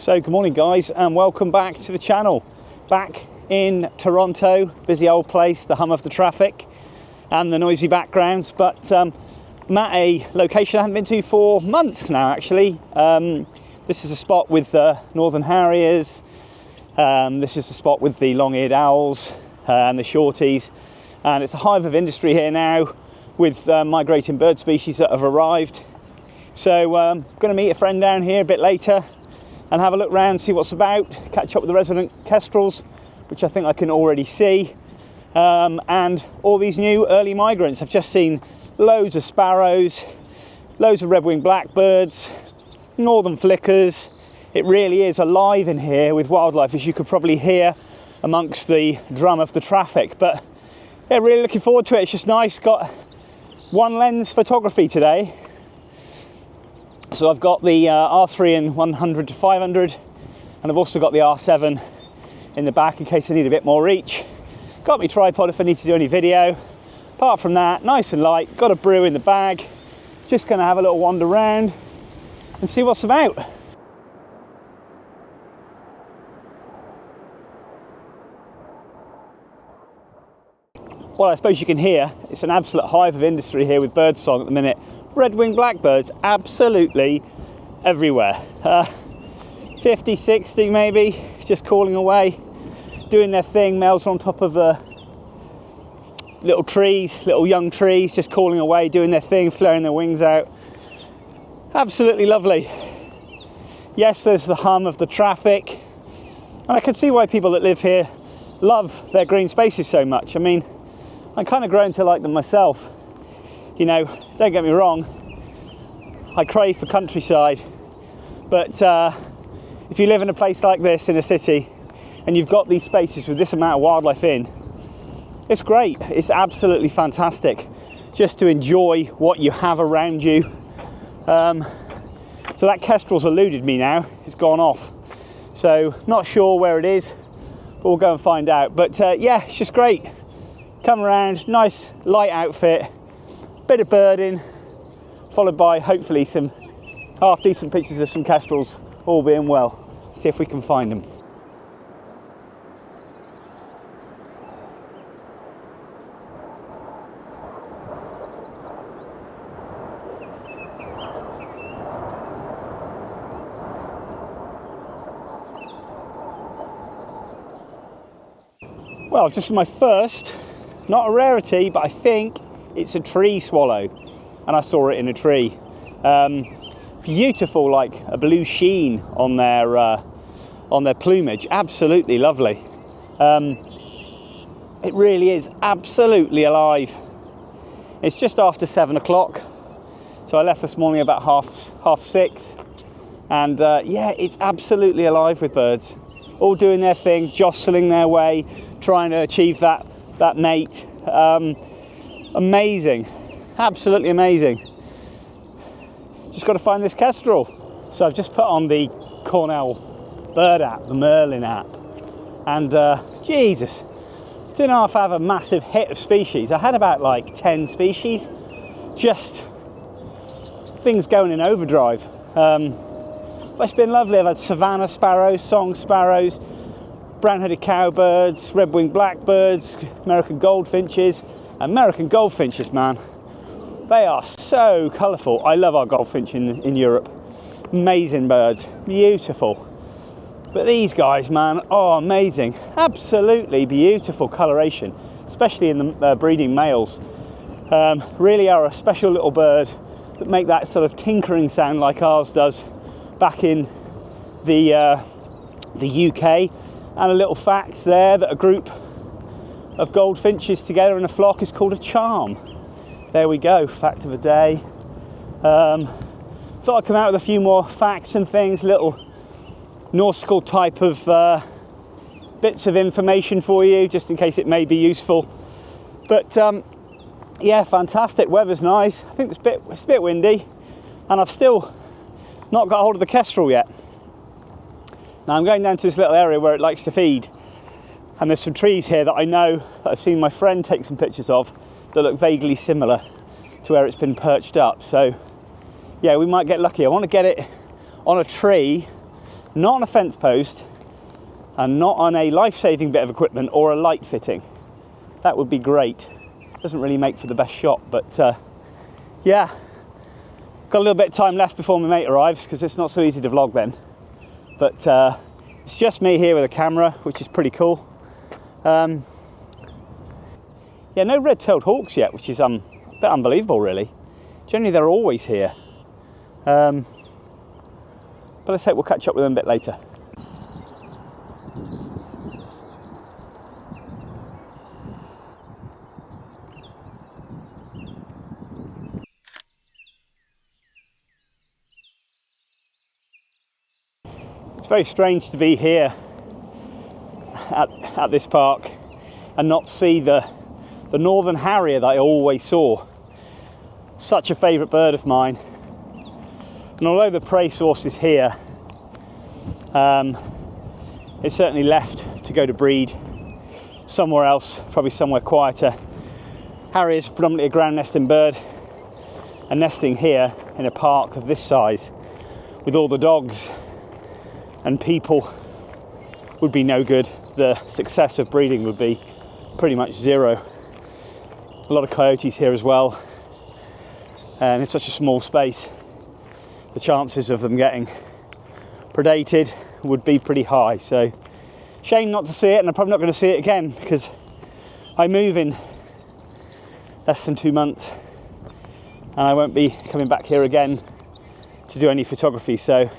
So good morning guys, and welcome back to the channel. Back in Toronto, busy old place, the hum of the traffic and the noisy backgrounds, but I'm at a location I haven't been to for months now actually. This is a spot with the northern harriers, this is the spot with the long-eared owls and the shorties, and it's a hive of industry here now with migrating bird species that have arrived. So I'm going to meet a friend down here a bit later and have a look around, see what's about, catch up with the resident kestrels, which I think I can already see, and all these new early migrants. I've just seen loads of sparrows, loads of red-winged blackbirds, northern flickers. It really is alive in here with wildlife, as you could probably hear amongst the drum of the traffic. But yeah, really looking forward to it. It's just nice. Got one lens photography today. So I've got the R3 in 100 to 500, and I've also got the R7 in the back in case I need a bit more reach. Got my tripod if I need to do any video. Apart from that, nice and light, got a brew in the bag. Just gonna have a little wander around and see what's about. Well, I suppose you can hear, it's an absolute hive of industry here with birdsong at the minute. Red-winged blackbirds absolutely everywhere. 50, 60 maybe, just calling away, doing their thing. Males are on top of little trees, little young trees, just calling away, doing their thing, flaring their wings out. Absolutely lovely. Yes, there's the hum of the traffic, and I can see why people that live here love their green spaces so much. I mean, I'm kind of grown to like them myself. You know, don't get me wrong, I crave for countryside, but if you live in a place like this in a city and you've got these spaces with this amount of wildlife in, it's great. It's absolutely fantastic just to enjoy what you have around you. So that kestrel's eluded me now, it's gone off, so not sure where it is, but we'll go and find out. But yeah, it's just great. Come around, nice light outfit, bit of birding, followed by hopefully some half decent pictures of some kestrels, all being well. See if we can find them. Well, just my first, not a rarity, but I think it's a tree swallow, and I saw it in a tree. Beautiful, like a blue sheen on their plumage. Absolutely lovely. It really is absolutely alive. It's just after 7 o'clock, so I left this morning about half 6, and yeah, it's absolutely alive with birds, all doing their thing, jostling their way, trying to achieve that mate. Amazing, absolutely amazing. Just got to find this kestrel. So I've just put on the Cornell bird app, the Merlin app, and Jesus, 2.5 have a massive hit of species. I had about like 10 species, just things going in overdrive. But it's been lovely. I've had savannah sparrows, song sparrows, brown-headed cowbirds, red-winged blackbirds, American goldfinches. American goldfinches, man, they are so colourful. I love our goldfinch in Europe. Amazing birds, beautiful. But these guys, man, are amazing. Absolutely beautiful coloration, especially in the breeding males. Really are a special little bird that make that sort of tinkering sound like ours does back in the UK. And a little fact there, that a group of goldfinches together in a flock is called a charm. There we go, fact of the day. Thought I'd come out with a few more facts and things, little nautical type of bits of information for you, just in case it may be useful. But yeah, fantastic, weather's nice. I think it's a bit windy, and I've still not got hold of the kestrel yet. Now I'm going down to this little area where it likes to feed, and there's some trees here that I know that I've seen my friend take some pictures of that look vaguely similar to where it's been perched up. So yeah, we might get lucky. I want to get it on a tree not on a fence post and not on a life-saving bit of equipment or a light fitting. That would be great. Doesn't really make for the best shot, but yeah, got a little bit of time left before my mate arrives because it's not so easy to vlog then. But it's just me here with a camera, which is pretty cool. Yeah, no red-tailed hawks yet, which is a bit unbelievable really. Generally they're always here. But let's hope we'll catch up with them a bit later. It's very strange to be here at this park and not see the northern harrier that I always saw. Such a favourite bird of mine. And although the prey source is here, it's certainly left to go to breed somewhere else, probably somewhere quieter. Harrier's predominantly a ground nesting bird, and nesting here in a park of this size with all the dogs and people would be no good. The success of breeding would be pretty much zero. A lot of coyotes here as well, and it's such a small space. The chances of them getting predated would be pretty high. So shame not to see it, and I'm probably not going to see it again because I move in less than 2 months and I won't be coming back here again to do any photography. So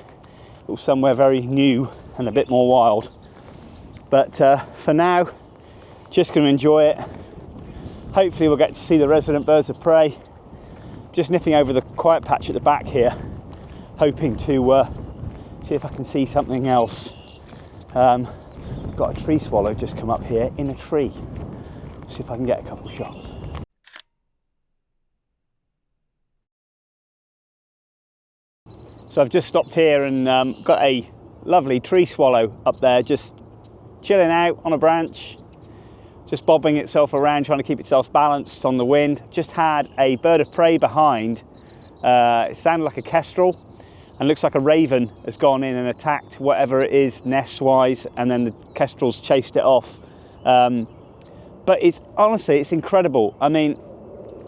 or somewhere very new and a bit more wild. But for now, just going to enjoy it. Hopefully we'll get to see the resident birds of prey. Just nipping over the quiet patch at the back here, hoping to see if I can see something else. Got a tree swallow just come up here in a tree. See if I can get a couple of shots. So I've just stopped here and got a lovely tree swallow up there, just chilling out on a branch, just bobbing itself around, trying to keep itself balanced on the wind. Just had a bird of prey behind. It sounded like a kestrel and looks like a raven has gone in and attacked whatever it is nest-wise, and then the kestrels chased it off. But it's honestly, it's incredible. I mean,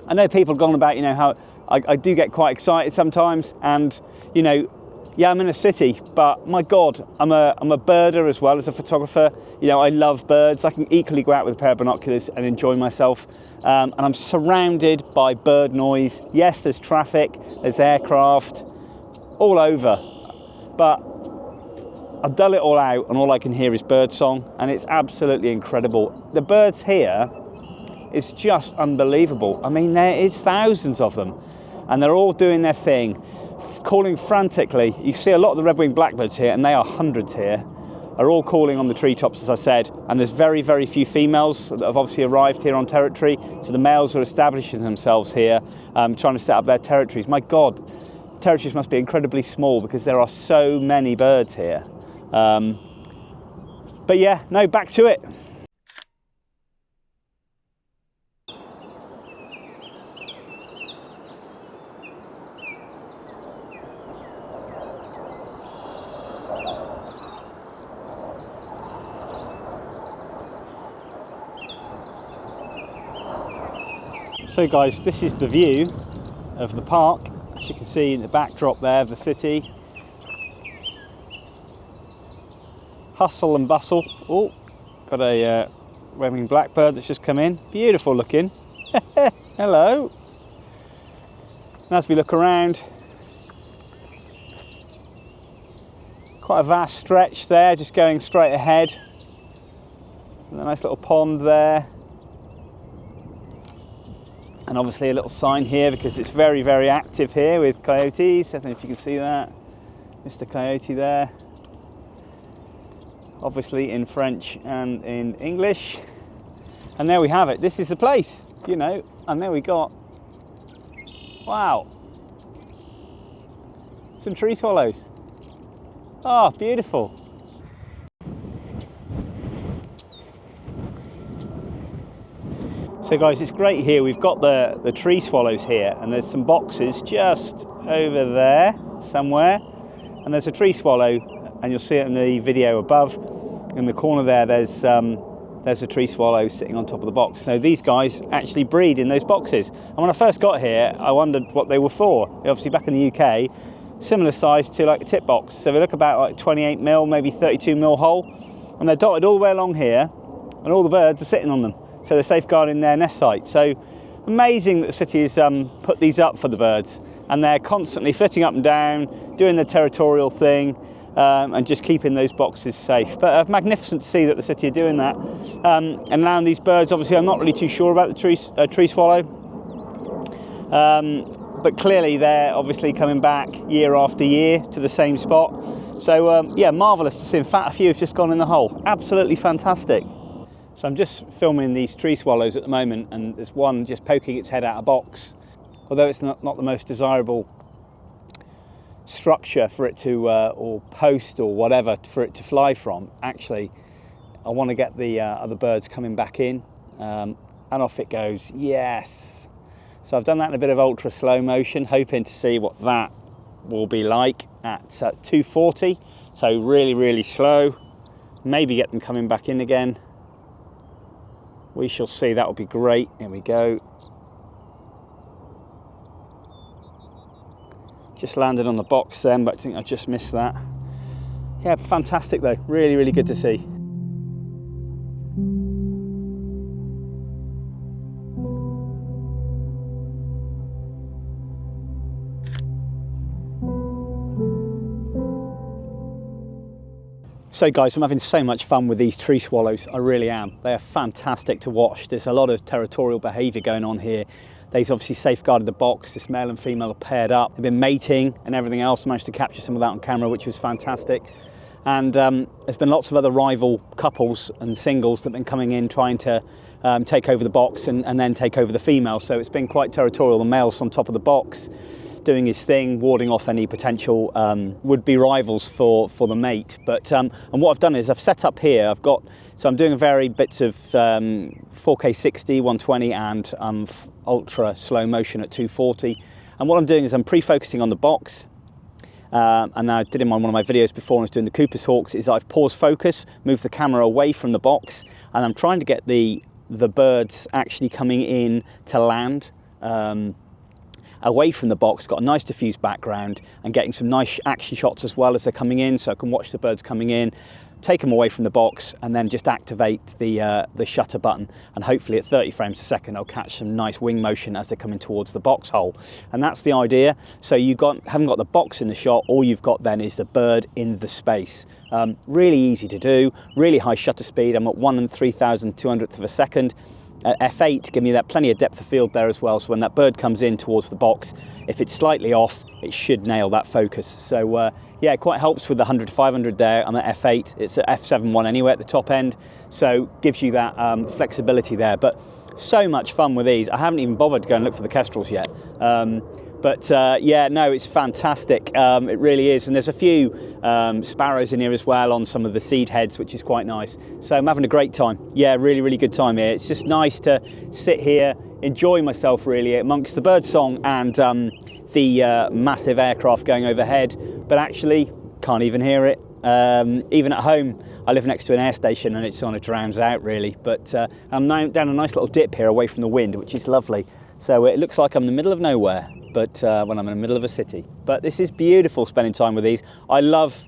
I know people have gone about, you know, how I do get quite excited sometimes, and you know, yeah, I'm in a city, but my God, I'm a birder as well as a photographer. You know, I love birds. I can equally go out with a pair of binoculars and enjoy myself. And I'm surrounded by bird noise. Yes, there's traffic, there's aircraft all over, but I've dull it all out and all I can hear is bird song, and it's absolutely incredible. The birds here is just unbelievable. I mean, there is thousands of them, and they're all doing their thing, calling frantically. You see a lot of the red-winged blackbirds here, and they are hundreds here, are all calling on the treetops, as I said, and there's very, very few females that have obviously arrived here on territory, so the males are establishing themselves here, trying to set up their territories. My God, territories must be incredibly small because there are so many birds here. But yeah, no, back to it. So guys, this is the view of the park. As you can see in the backdrop there of the city. Hustle and bustle. Oh, got a red-winged blackbird that's just come in. Beautiful looking. Hello. And as we look around, quite a vast stretch there, just going straight ahead. And a nice little pond there. And obviously a little sign here because it's very, very active here with coyotes. I don't know if you can see that. Mr. Coyote there. Obviously in French and in English. And there we have it. This is the place, you know. And there we got, wow, some tree swallows. Oh, beautiful. So guys, it's great here. We've got the tree swallows here, and there's some boxes just over there somewhere, and there's a tree swallow and you'll see it in the video above. In the corner there's a tree swallow sitting on top of the box. So these guys actually breed in those boxes. And when I first got here, I wondered what they were for. They're obviously back in the UK, similar size to like a tip box. So they look about like 28 mil, maybe 32 mil hole. And they're dotted all the way along here, and all the birds are sitting on them. So they're safeguarding their nest site. So amazing that the city has put these up for the birds. And they're constantly flitting up and down, doing the territorial thing, and just keeping those boxes safe. But magnificent to see that the city are doing that. And allowing these birds, obviously I'm not really too sure about the tree swallow, but clearly they're obviously coming back year after year to the same spot. So yeah, marvellous to see. In fact, a few have just gone in the hole. Absolutely fantastic. So I'm just filming these tree swallows at the moment, and there's one just poking its head out of a box. Although it's not the most desirable structure for it to, or post or whatever, for it to fly from, actually, I want to get the other birds coming back in, and off it goes. Yes. So I've done that in a bit of ultra slow motion, hoping to see what that will be like at 240. So really, really slow. Maybe get them coming back in again. We shall see. That will be great. Here we go. Just landed on the box then, but I think I just missed that. Yeah, fantastic though. Really, really good to see. So guys, I'm having so much fun with these tree swallows. I really am. They are fantastic to watch. There's a lot of territorial behaviour going on here. They've obviously safeguarded the box. This male and female are paired up. They've been mating and everything else. Managed to capture some of that on camera, which was fantastic. And there's been lots of other rival couples and singles that have been coming in trying to take over the box and then take over the female. So it's been quite territorial. The male's on top of the box, doing his thing, warding off any potential would-be rivals for the mate. But and what I've done is I've set up here. So I'm doing very bits of 4K 60, 120, and ultra slow motion at 240. And what I'm doing is I'm pre-focusing on the box. And I did in one of my videos before when I was doing the Cooper's Hawks, is I've paused focus, moved the camera away from the box, and I'm trying to get the birds actually coming in to land. Away from the box, got a nice diffused background, and getting some nice action shots as well as they're coming in, so I can watch the birds coming in, take them away from the box, and then just activate the shutter button, and hopefully at 30 frames a second I'll catch some nice wing motion as they're coming towards the box hole. And that's the idea. So you haven't got the box in the shot, all you've got then is the bird in the space. Really easy to do, really high shutter speed. I'm at 1 3,200th of a second. F8 give me that plenty of depth of field there as well, so when that bird comes in towards the box, if it's slightly off, it should nail that focus. So yeah, it quite helps with the 100 to 500 there. I'm at F8, it's at F7.1 anyway at the top end, so gives you that flexibility there. But so much fun with these. I haven't even bothered to go and look for the kestrels yet. But yeah, no, it's fantastic. It really is. And there's a few sparrows in here as well on some of the seed heads, which is quite nice. So I'm having a great time. Yeah, really, really good time here. It's just nice to sit here, enjoy myself really amongst the bird song and the massive aircraft going overhead. But actually, can't even hear it. Even at home, I live next to an air station and it sort of drowns out really. But I'm now down a nice little dip here away from the wind, which is lovely. So it looks like I'm in the middle of nowhere, but when I'm in the middle of a city. But this is beautiful spending time with these. I love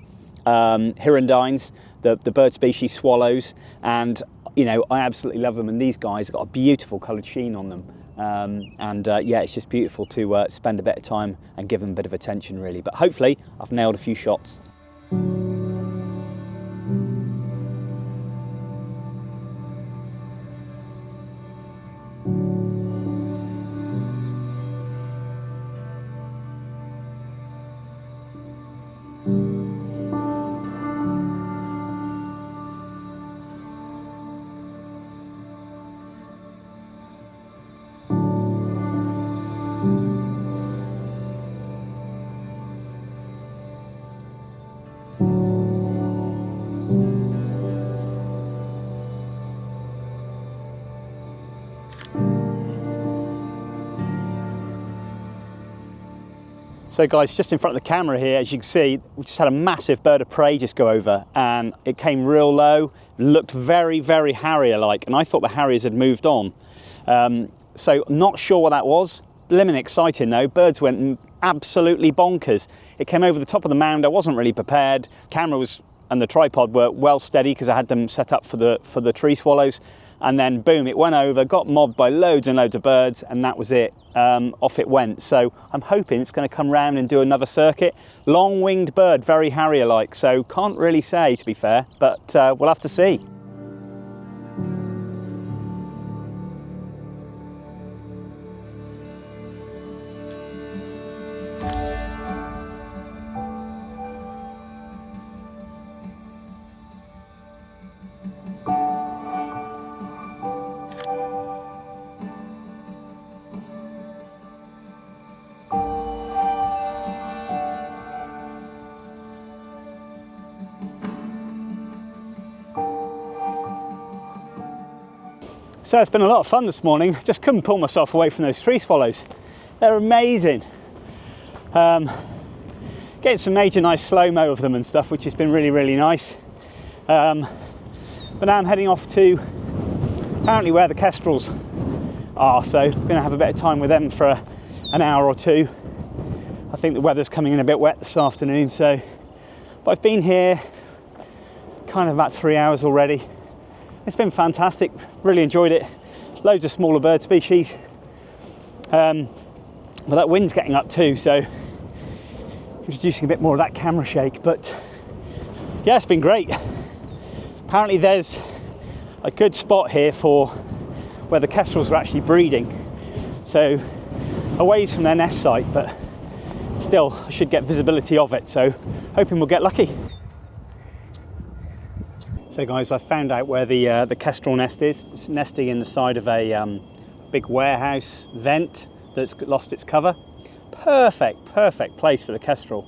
hirundines, the bird species swallows, and you know, I absolutely love them. And these guys have got a beautiful coloured sheen on them. Yeah, it's just beautiful to spend a bit of time and give them a bit of attention really. But hopefully I've nailed a few shots. So guys, just in front of the camera here, as you can see, we just had a massive bird of prey just go over, and it came real low, looked very, very harrier-like, and I thought the harriers had moved on. So not sure what that was. Blimmin' exciting though. Birds went absolutely bonkers. It came over the top of the mound. I wasn't really prepared. Camera was and the tripod were well steady because I had them set up for the tree swallows. And then boom, it went over, got mobbed by loads and loads of birds, and that was it. Off it went. So I'm hoping it's going to come round and do another circuit. Long-winged bird, very harrier-like, so can't really say, to be fair, but we'll have to see. So it's been a lot of fun this morning. Just couldn't pull myself away from those tree swallows. They're amazing. Getting some major nice slow-mo of them and stuff, which has been really, really nice. But now I'm heading off to apparently where the kestrels are, so I'm going to have a bit of time with them for an hour or two. I think the weather's coming in a bit wet this afternoon, so but I've been here kind of about 3 hours already. It's been fantastic, really enjoyed it. Loads of smaller bird species. But that wind's getting up too, so introducing a bit more of that camera shake. But yeah, it's been great. Apparently there's a good spot here for where the kestrels are actually breeding. So a ways from their nest site, but still I should get visibility of it. So hoping we'll get lucky. So guys, I found out where the kestrel nest is. It's nesting in the side of a big warehouse vent that's lost its cover. Perfect place for the kestrel.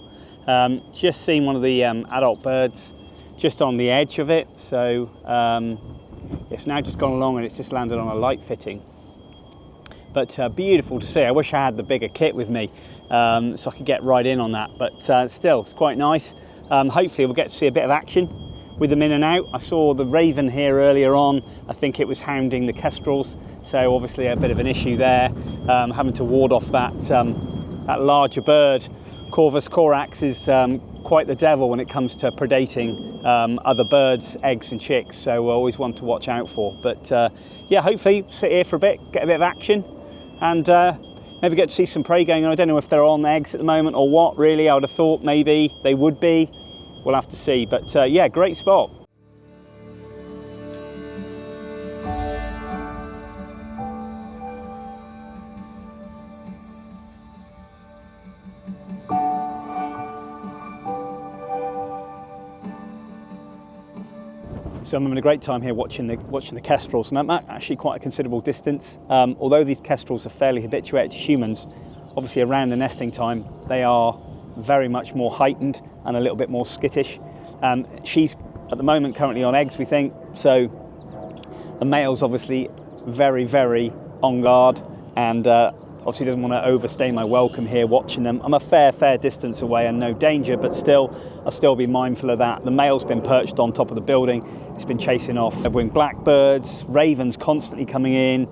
Just seen one of the adult birds just on the edge of it. So it's now just gone along and it's just landed on a light fitting. But beautiful to see. I wish I had the bigger kit with me so I could get right in on that. But still, it's quite nice. Hopefully we'll get to see a bit of action with them in and out. I saw the raven here earlier on. I think it was hounding the kestrels, so obviously a bit of an issue there, having to ward off that that larger bird. Corvus corax is quite the devil when it comes to predating other birds, eggs and chicks, so we're always one to watch out for. But yeah, hopefully sit here for a bit, get a bit of action, and maybe get to see some prey going on. I don't know if they're on eggs at the moment or what, really. I would have thought maybe they would be. We'll have to see, but yeah, great spot. So I'm having a great time here watching the kestrels, and I'm actually quite a considerable distance. Although these kestrels are fairly habituated to humans, obviously around the nesting time they are very much more heightened and a little bit more skittish. She's at the moment currently on eggs, we think, so the male's obviously very, very on guard, and obviously doesn't want to overstay my welcome here watching them. I'm a fair distance away and no danger, but still I'll still be mindful of that. The male's been perched on top of the building. It's been chasing off winged blackbirds, ravens constantly coming in,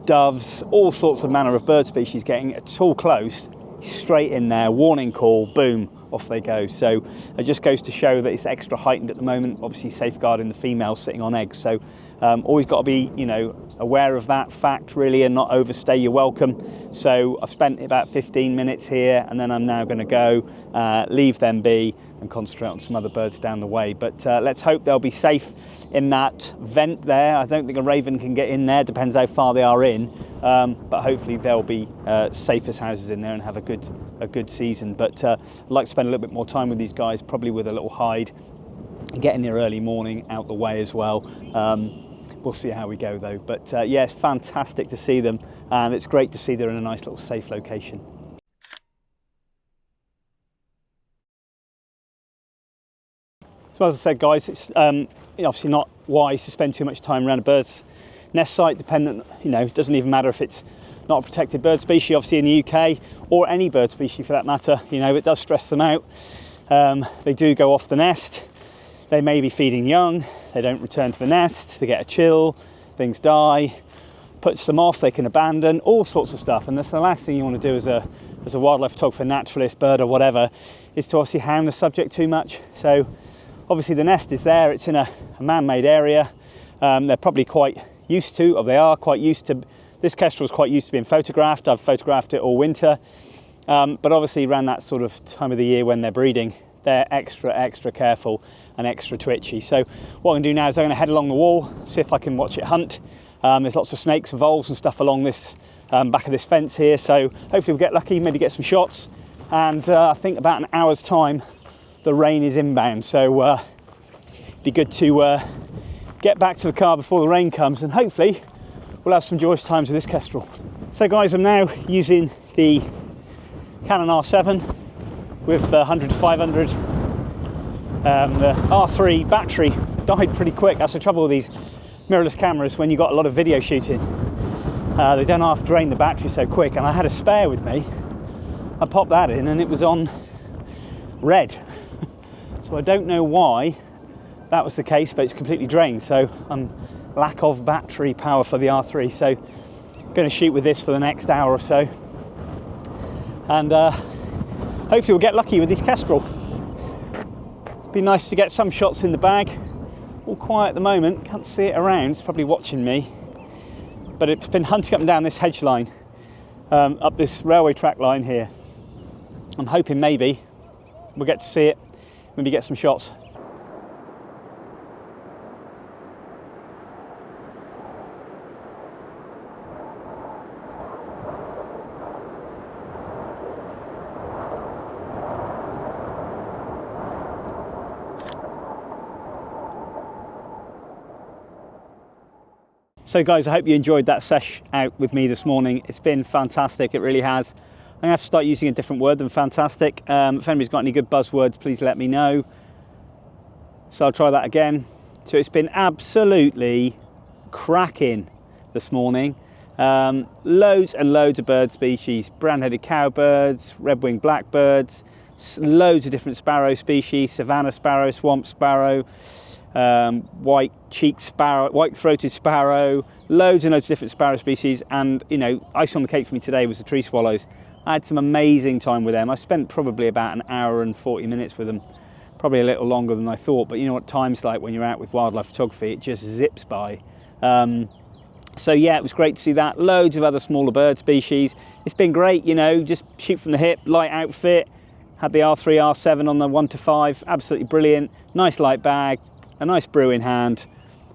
doves, all sorts of manner of bird species getting too close. Straight in there, warning call, boom, off they go. So it just goes to show that it's extra heightened at the moment, obviously safeguarding the females sitting on eggs. So always got to be, aware of that fact really, and not overstay your welcome. So I've spent about 15 minutes here, and then I'm now going to go leave them be and concentrate on some other birds down the way. But let's hope they'll be safe in that vent there. I don't think a raven can get in there, depends how far they are in, but hopefully they'll be safe as houses in there and have a good season. But I'd like to spend a little bit more time with these guys, probably with a little hide, get in there early morning, out the way as well. We'll see how we go though. But yeah, it's fantastic to see them, and it's great to see they're in a nice little safe location. So as I said, guys, it's obviously not wise to spend too much time around a bird's nest site, dependent, it doesn't even matter if it's not a protected bird species, obviously in the UK, or any bird species for that matter. You know, it does stress them out. They do go off the nest. They may be feeding young. They don't return to the nest. They get a chill. Things die. Puts them off. They can abandon. All sorts of stuff. And that's the last thing you want to do as a wildlife photographer, naturalist, bird, or whatever, is to obviously hound the subject too much. So obviously the nest is there. It's in a man-made area. They're probably quite used to, or they are quite used to. This kestrel is quite used to being photographed. I've photographed it all winter. But obviously around that sort of time of the year when they're breeding, they're extra careful and extra twitchy. So what I'm going to do now is I'm going to head along the wall, see if I can watch it hunt. There's lots of snakes and voles and stuff along this back of this fence here, so hopefully we'll get lucky, maybe get some shots. And I think about an hour's time the rain is inbound, so be good to get back to the car before the rain comes, and hopefully we'll have some joyous times with this kestrel. So guys, I'm now using the Canon R7 with the 100 to 500. The R3 battery died pretty quick. That's the trouble with these mirrorless cameras when you've got a lot of video shooting. They don't half drain the battery so quick, and I had a spare with me. I popped that in and it was on red. So I don't know why that was the case, but it's completely drained. So I'm lack of battery power for the R3. So I'm going to shoot with this for the next hour or so. And hopefully we'll get lucky with this kestrel. Be nice to get some shots in the bag. All quiet at the moment, can't see it around, it's probably watching me. But it's been hunting up and down this hedge line, up this railway track line here. I'm hoping maybe we'll get to see it, maybe get some shots. So guys, I hope you enjoyed that sesh out with me this morning. It's been fantastic, it really has. I'm gonna have to start using a different word than fantastic. If anybody's got any good buzzwords, please let me know. So I'll try that again. So it's been absolutely cracking this morning. Loads and loads of bird species, brown-headed cowbirds, red-winged blackbirds, loads of different sparrow species, savanna sparrow, swamp sparrow, white-cheeked sparrow, white-throated sparrow, loads and loads of different sparrow species. And you know, icing on the cake for me today was the tree swallows. I had some amazing time with them. I spent probably about an hour and 40 minutes with them, probably a little longer than I thought, but you know what time's like when you're out with wildlife photography, it just zips by. So yeah, it was great to see that. Loads of other smaller bird species. It's been great, you know, just shoot from the hip, light outfit, had the R3 R7 on the 1 to 5, absolutely brilliant, nice light bag, a nice brew in hand,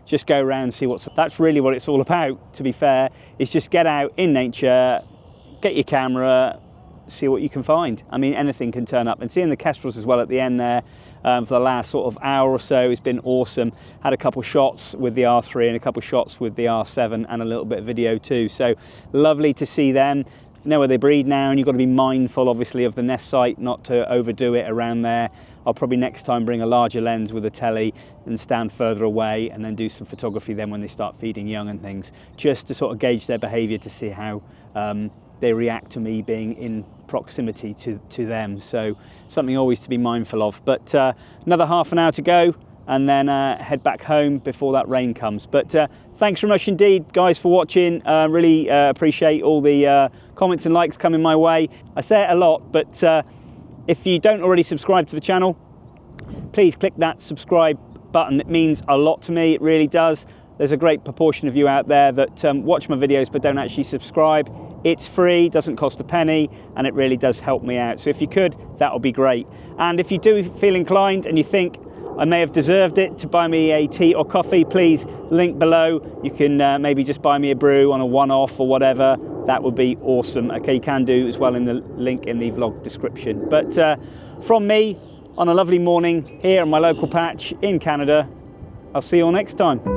just go around and see what's up. That's really what it's all about, to be fair, is just get out in nature, get your camera, see what you can find. I mean, anything can turn up. And seeing the kestrels as well at the end there for the last sort of hour or so has been awesome. Had a couple shots with the R3 and a couple shots with the R7 and a little bit of video too. So lovely to see them. You know where they breed now, and you've got to be mindful obviously of the nest site, not to overdo it around there. I'll probably next time bring a larger lens with a telly and stand further away, and then do some photography then when they start feeding young and things, just to sort of gauge their behavior to see how they react to me being in proximity to them. So something always to be mindful of. But another half an hour to go, and then head back home before that rain comes. But thanks very much indeed, guys, for watching. Really appreciate all the comments and likes coming my way. I say it a lot, but if you don't already subscribe to the channel, please click that subscribe button. It means a lot to me, it really does. There's a great proportion of you out there that watch my videos but don't actually subscribe. It's free, doesn't cost a penny, and it really does help me out. So if you could, that would be great. And if you do feel inclined and you think I may have deserved it to buy me a tea or coffee, please link below. You can maybe just buy me a brew on a one-off or whatever. That would be awesome. Okay, you can do as well in the link in the vlog description. But from me on a lovely morning here in my local patch in Canada, I'll see you all next time.